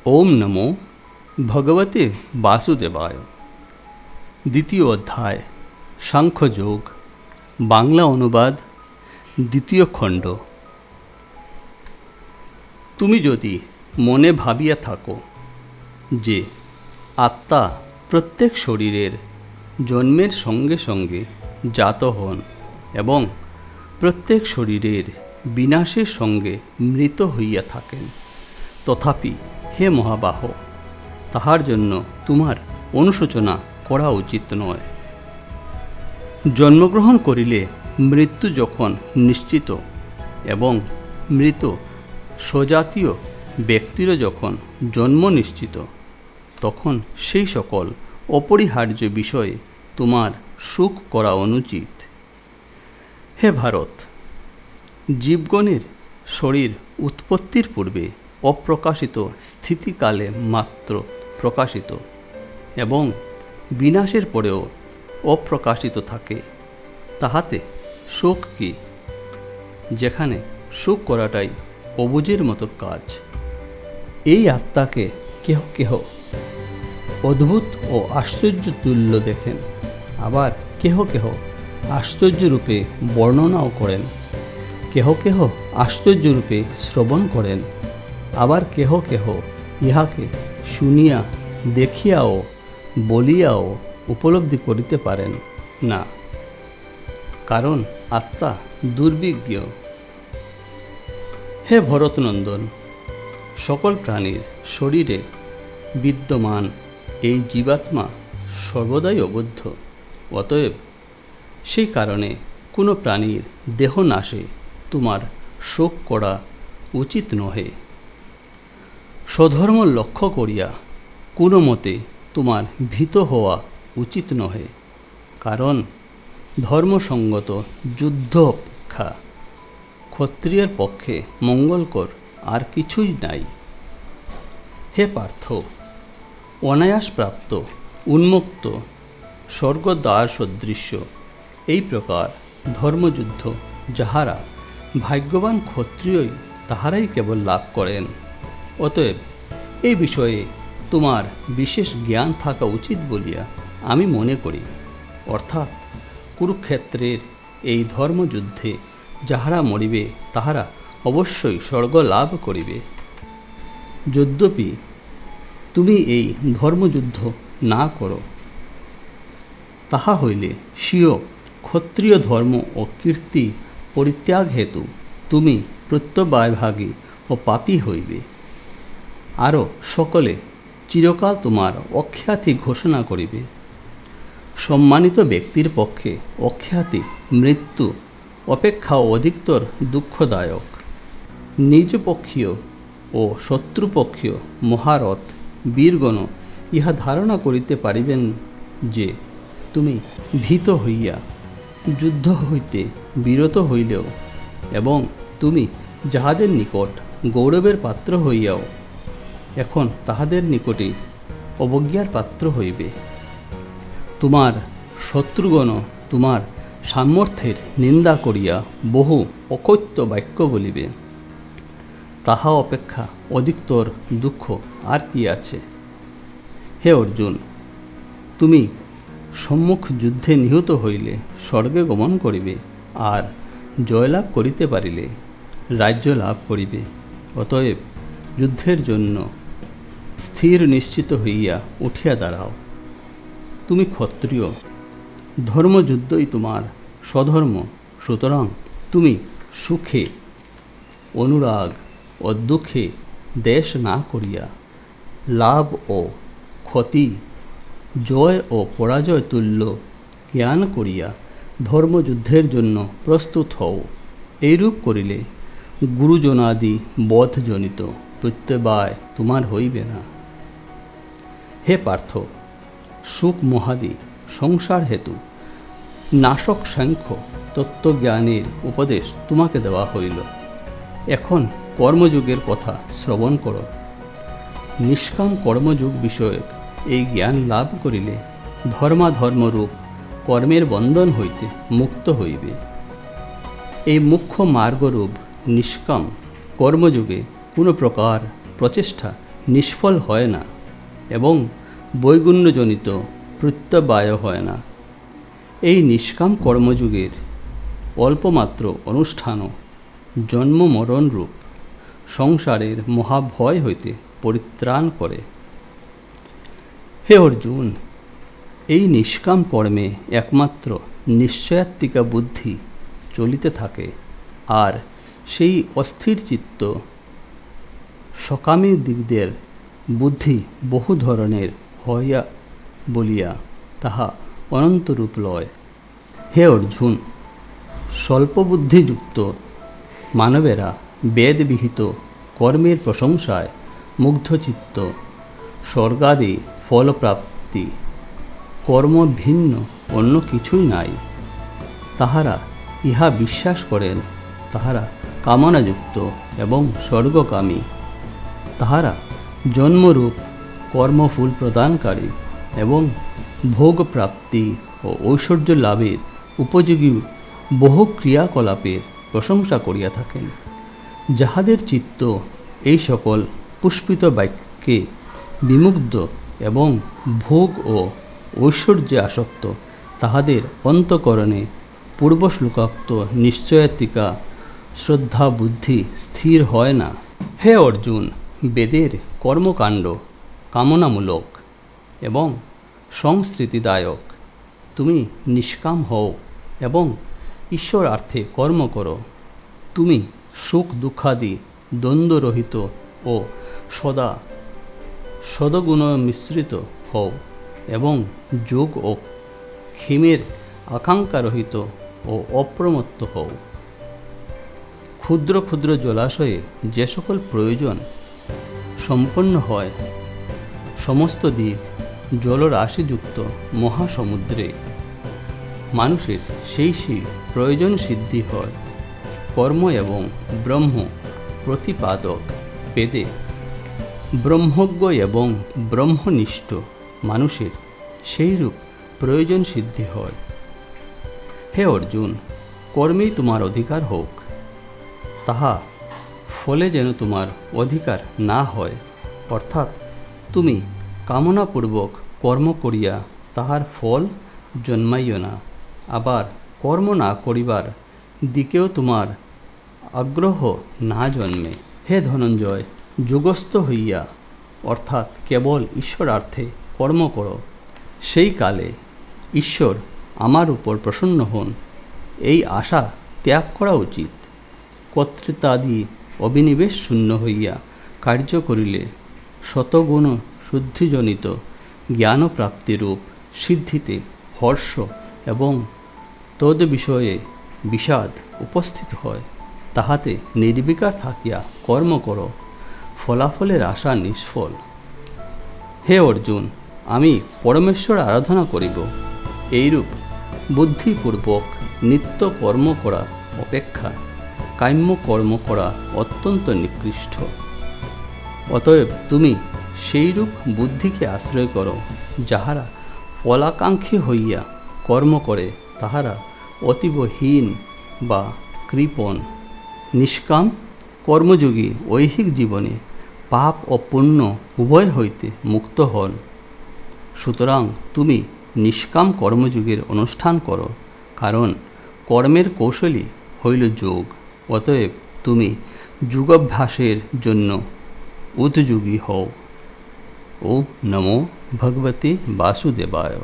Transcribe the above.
ओम नमो भगवते वासुदेवाय। द्वितीय अध्याय सांख्ययोग बांगला अनुवाद द्वितीय खंड। तुमी यदि मने भाबिया थाको जे आत्मा प्रत्येक शरीरेर जन्मेर संगे संगे जात हन एवं प्रत्येक शरीरेर विनाशेर संगे मृत हइया थाकेन, तथापि हे महाबाह, ताहार जन्य तुम्हार अनुशोचना करा उचित नय। जन्मग्रहण करिले मृत्यु जखन निश्चित एवं मृत स्वजातीय व्यक्तिर जखन जन्म निश्चित, तखन सेई सकल अपरिहार्य विषये तुम्हार सुख करा अनुचित। हे भारत, जीवगणेर शरीर उत्पत्तिर पूर्वे अप्रकाशित स्थितिकाले मात्र प्रकाशित एवं विनाशेर परेও अप्रकाशित थाके, ताहाते शोक की? जेखाने शोक कराटाई अबुझेर मतो काज। এই আত্মাকে কেহ কেহ অদ্ভুত ও আশ্চর্য তুল্য দেখেন, আবার কেহ কেহ আশ্চর্যরূপে বর্ণনাও করেন, কেহ কেহ আশ্চর্যরূপে শ্রবণ করেন, আবার কেহ কেহ ইহাকে শুনিয়া দেখিয়াও বলিয়াও উপলব্ধি করিতে পারেন না, কারণ আত্মা দুর্বিজ্ঞ। হে ভরতনন্দন, সকল প্রাণীর শরীরে বিদ্যমান এই জীবাত্মা সর্বদাই অবদ্ধ। অতএব সেই কারণে কোনো প্রাণীর দেহ নাশে তোমার শোক করা উচিত নহে। স্বধর্ম লক্ষ্য করিয়া কোনো মতে তোমার ভীত হওয়া উচিত নহে, কারণ ধর্মসঙ্গত যুদ্ধ অপেক্ষা ক্ষত্রিয়ের পক্ষে মঙ্গলকর আর কিছুই নাই। হে পার্থ, অনায়াস প্রাপ্ত উন্মুক্ত স্বর্গদ্বার সদৃশ্য এই প্রকার ধর্মযুদ্ধ যাহারা ভাগ্যবান ক্ষত্রিয়ই তাহারাই কেবল লাভ করেন। অতএব এই বিষয়ে তোমার বিশেষ জ্ঞান থাকা উচিত বলিয়া আমি মনে করি। অর্থাৎ কুরুক্ষেত্রের এই ধর্মযুদ্ধে যাহারা মরিবে তাহারা অবশ্যই স্বর্গ লাভ করিবে। যদ্যপি তুমি এই ধর্মযুদ্ধ না করো, তাহা হইলে স্বীয় ক্ষত্রিয় ধর্ম ও কীর্তি পরিত্যাগ হেতু তুমি প্রত্যবায়ভাগী ও পাপী হইবে। আরও সকলে চিরকাল তোমার অখ্যাতি ঘোষণা করিবে। সম্মানিত ব্যক্তির পক্ষে অখ্যাতি মৃত্যু অপেক্ষা অধিকতর দুঃখদায়ক। নিজপক্ষীয় ও শত্রুপক্ষীয় মহারথ বীরগণ ইহা ধারণা করিতে পারিবেন যে তুমি ভীত হইয়া যুদ্ধ হইতে বিরত হইলেও এবং তুমি যাহাদের নিকট গৌরবের পাত্র হইয়াও এখন তাহাদের নিকটে অবজ্ঞার পাত্র হইবে। তোমার শত্রুগণ তোমার সামর্থ্যের নিন্দা করিয়া বহু অকথ্য বাক্য বলিবে, তাহা অপেক্ষা অধিকতর দুঃখ আর কি আছে? হে অর্জুন, তুমি সম্মুখ যুদ্ধে নিহত হইলে স্বর্গে গমন করিবে, আর জয়লাভ করিতে পারিলে রাজ্য লাভ করিবে। অতএব যুদ্ধের জন্য স্থির নিশ্চিত হইয়া উঠিয়া দাঁড়াও। তুমি ক্ষত্রিয়, ধর্মযুদ্ধই তোমার স্বধর্ম। সুতরাং তুমি সুখে অনুরাগ ও দুঃখে দেশ না করিয়া লাভ ও ক্ষতি, জয় ও পরাজয় তুল্য জ্ঞান করিয়া ধর্মযুদ্ধের জন্য প্রস্তুত হও। এইরূপ করিলে গুরুজনাদি বধজনিত প্রত্যবায় তোমার হইবে না। হে পার্থ, সুখ মহাদি সংসার হেতু নাশক সাংখ্য তত্ত্বজ্ঞানের উপদেশ তোমাকে দেওয়া হইল। এখন কর্মযোগের কথা শ্রবণ করো। নিষ্কাম কর্মযোগ বিষয়ক এই জ্ঞান লাভ করিলে ধর্মাধর্মরূপ কর্মের বন্ধন হইতে মুক্ত হইবে। এই মুখ্য মার্গরূপ নিষ্কাম কর্মযোগে কোনো প্রকার প্রচেষ্টা নিষ্ফল হয় না এবং বৈগুণ্যজনিত প্রত্যবায় হয় না। এই নিষ্কাম কর্মযুগের অল্পমাত্র অনুষ্ঠানও জন্ম মরণ রূপ সংসারের মহাভয় হইতে পরিত্রাণ করে। হে অর্জুন, এই নিষ্কাম কর্মে একমাত্র নিশ্চয়াত্মিকা বুদ্ধি চলিতে থাকে, আর সেই অস্থির চিত্ত সকামী দিকদের বুদ্ধি বহু ধরনের হইয়া বলিয়া তাহা অনন্তরূপ লয়। হে অর্জুন, স্বল্পবুদ্ধিযুক্ত মানবেরা বেদবিহিত কর্মের প্রশংসায় মুগ্ধচিত্ত, স্বর্গাদি ফলপ্রাপ্তি কর্ম ভিন্ন অন্য কিছুই নাই, তাহারা ইহা বিশ্বাস করেন। তাহারা কামনাযুক্ত এবং স্বর্গকামী, তাহারা জন্মরূপ কর্মফুল প্রদানকারী এবং ভোগপ্রাপ্তি ও ঐশ্বর্য লাভের উপযোগী বহু ক্রিয়াকলাপের প্রশংসা করিয়া থাকেন। যাহাদের চিত্ত এই সকল পুষ্পিত বাক্যে বিমুগ্ধ এবং ভোগ ও ঐশ্বর্যে আসক্ত, তাহাদের অন্তঃকরণে পূর্বশ্লোকাক্ত নিশ্চয়াত্মিকা শ্রদ্ধা বুদ্ধি স্থির হয় না। হে অর্জুন, বেদের কর্মকাণ্ড কামনামূলক এবং সংস্কৃতিদায়ক। তুমি নিষ্কাম হও এবং ঈশ্বরার্থে কর্ম করো। তুমি সুখ দুঃখাদি দ্বন্দ্বরহিত ও সদা সদগুণ মিশ্রিত হও এবং যোগ ও ক্ষেমের আকাঙ্ক্ষারহিত ও অপ্রমত্ত হও। ক্ষুদ্র ক্ষুদ্র জলাশয়ে যে সকল প্রয়োজন সম্পন্ন হয়, সমস্ত দিক জলরাশিযুক্ত মহাসমুদ্রে মানুষের সেই প্রয়োজন সিদ্ধি হয়। কর্ম এবং ব্রহ্ম প্রতিপাদক বেদে ব্রহ্মজ্ঞ এবং ব্রহ্মনিষ্ঠ মানুষের সেইরূপ প্রয়োজন সিদ্ধি হয়। হে অর্জুন, কর্মেই তোমার অধিকার হোক, তাহা ফলে যেন তোমার অধিকার না হয়। অর্থাৎ তুমি কামনাপূর্বক কর্ম করিয়া তাহার ফল জন্মাইও না, আবার কর্ম না করিবার দিকেও তোমার আগ্রহ না জন্মে। হে ধনঞ্জয়, যুগস্থ হইয়া অর্থাৎ কেবল ঈশ্বরার্থে কর্ম করো। সেই কালে ঈশ্বর আমার উপর প্রসন্ন হন, এই আশা ত্যাগ করা উচিত। কর্তৃত্বাদি অবিনিবেশ শূন্য হইয়া কার্য করিলে শতগুণ শুদ্ধিজনিত জ্ঞানপ্রাপ্তিরূপ সিদ্ধিতে হর্ষ এবং তদ বিষয়ে বিষাদ উপস্থিত হয়। তাহাতে নির্বিকার থাকিয়া কর্ম করো, ফলাফলের আশা নিষ্ফল। হে অর্জুন, আমি পরমেশ্বর আরাধনা করিব, এইরূপ বুদ্ধিপূর্বক নিত্য কর্ম করা অপেক্ষা কাম্য কর্ম করা অত্যন্ত নিকৃষ্ট। অতএব তুমি সেইরূপ বুদ্ধিকে আশ্রয় করো। যাহারা ফলাকাঙ্ক্ষী হইয়া কর্ম করে, তাহারা অতীবহীন বা কৃপণ। নিষ্কাম কর্মযোগী ঐহিক জীবনে পাপ ও পুণ্য উভয় হইতে মুক্ত হন। সুতরাং তুমি নিষ্কাম কর্মযোগের অনুষ্ঠান করো, কারণ কর্মের কৌশলই হইল যোগ। অতএব তুমি যোগাভ্যাসের জন্য উদ্যোগী হও। ওম নমো ভগবতে বাসুদেবায়।